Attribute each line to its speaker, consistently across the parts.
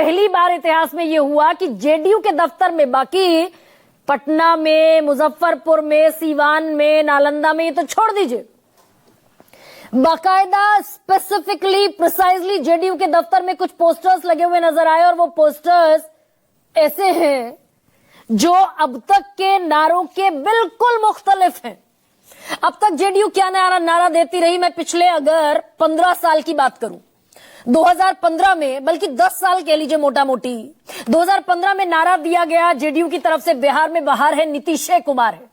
Speaker 1: पहली बार इतिहास में यह हुआ कि जेडीयू के दफ्तर में, बाकी पटना में, मुजफ्फरपुर में, सीवान में, नालंदा में, ये तो छोड़ दीजिए, बाकायदा स्पेसिफिकली प्रिसाइजली जेडीयू के दफ्तर में कुछ पोस्टर्स लगे हुए नजर आए और वो पोस्टर्स ऐसे हैं जो अब तक के नारों के बिल्कुल मुख्तलिफ हैं। अब तक जेडीयू क्या नारा देती रही, मैं पिछले अगर 15 साल की बात करूं, 2015 में, बल्कि 10 साल कह लीजिए मोटा मोटी, 2015 में नारा दिया गया जेडीयू की तरफ से, बिहार में बाहर है नीतीश कुमार है,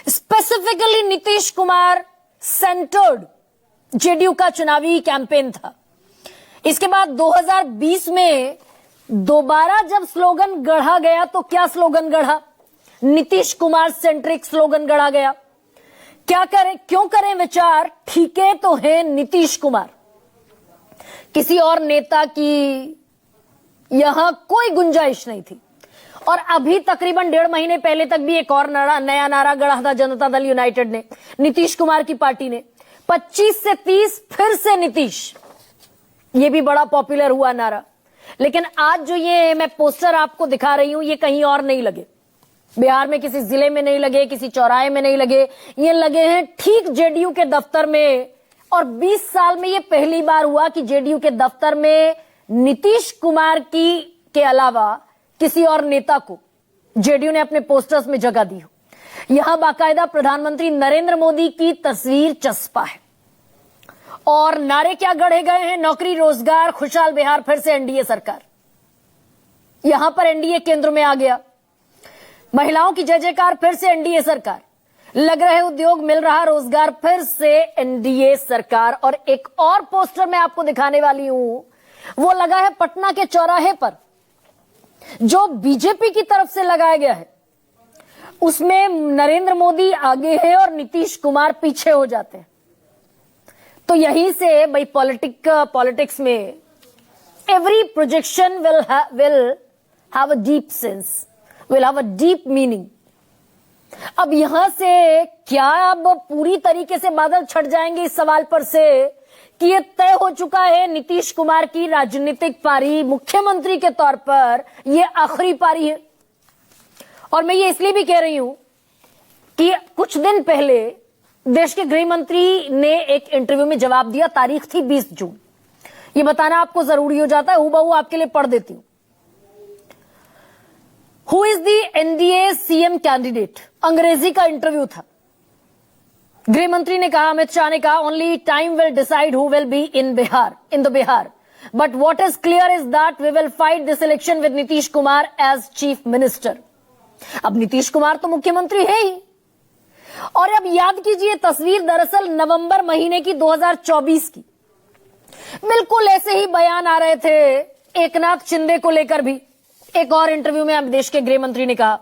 Speaker 1: specifically Nitish Kumar centred JDU का चुनावी कैंपेन था। इसके बाद 2020 में दोबारा जब स्लोगन गढ़ा गया तो क्या स्लोगन गढ़ा? नीतीश कुमार सेंट्रिक स्लोगन गढ़ा गया। क्या करें, क्यों करें विचार, ठीके तो है नीतीश कुमार, किसी और नेता की यहां कोई गुंजाइश नहीं थी। और अभी तकरीबन 1.5 महीने पहले तक भी एक और नया नारा गढ़ा था जनता दल यूनाइटेड ने, नीतीश कुमार की पार्टी ने, 25 से 30 फिर से नीतीश, ये भी बड़ा पॉपुलर हुआ नारा। लेकिन आज जो ये मैं पोस्टर आपको दिखा रही हूं, ये कहीं और नहीं लगे, बिहार में किसी जिले में नहीं लगे, किसी चौराहे में नहीं लगे, ये लगे हैं ठीक जेडीयू के दफ्तर में। और 20 साल में ये पहली बार हुआ कि जेडीयू के दफ्तर में नीतीश कुमार के अलावा किसी और नेता को जेडीयू ने अपने पोस्टर्स में जगह दी हो। यहां बाकायदा प्रधानमंत्री नरेंद्र मोदी की तस्वीर चस्पा है और नारे क्या गढ़े गए हैं, नौकरी, रोजगार, खुशहाल बिहार, फिर से एनडीए सरकार। यहां पर एनडीए केंद्र में आ गया, महिलाओं की जय जयकार, फिर से एनडीए सरकार, लग रहे उद्योग, मिल रहा रोजगार, फिर से एनडीए सरकार। और एक और पोस्टर मैं आपको दिखाने वाली हूं, वो लगा है पटना के चौराहे पर, जो बीजेपी की तरफ से लगाया गया है। उसमें नरेंद्र मोदी आगे है और नीतीश कुमार पीछे हो जाते हैं। तो यहीं से भाई पॉलिटिक्स में every projection will have a deep sense, will have a deep meaning. अब यहां से क्या अब पूरी तरीके से बादल छट जाएंगे इस सवाल पर से कि यह तय हो चुका है नीतीश कुमार की राजनीतिक पारी, मुख्यमंत्री के तौर पर यह आखिरी पारी है। और मैं ये इसलिए भी कह रही हूं कि कुछ दिन पहले देश के गृह मंत्री ने एक इंटरव्यू में जवाब दिया, तारीख थी 20 जून। ये बताना आपको जरूरी हो जाता है, हूबहू आपके लिए पढ़ देती हूं। Who is the NDA CM candidate, अंग्रेजी का इंटरव्यू था। गृह मंत्री ने कहा, अमित शाह ने कहा, only time will decide who will be in the Bihar, but what is clear is that we will fight this election with Nitish Kumar as chief minister. अब नीतीश कुमार तो मुख्यमंत्री है ही। और अब याद कीजिए, तस्वीर दरअसल नवंबर महीने की 2024 की, बिल्कुल ऐसे ही बयान आ रहे थे एकनाथ शिंदे को लेकर भी। एक और इंटरव्यू में अब देश के गृह मंत्री ने कहा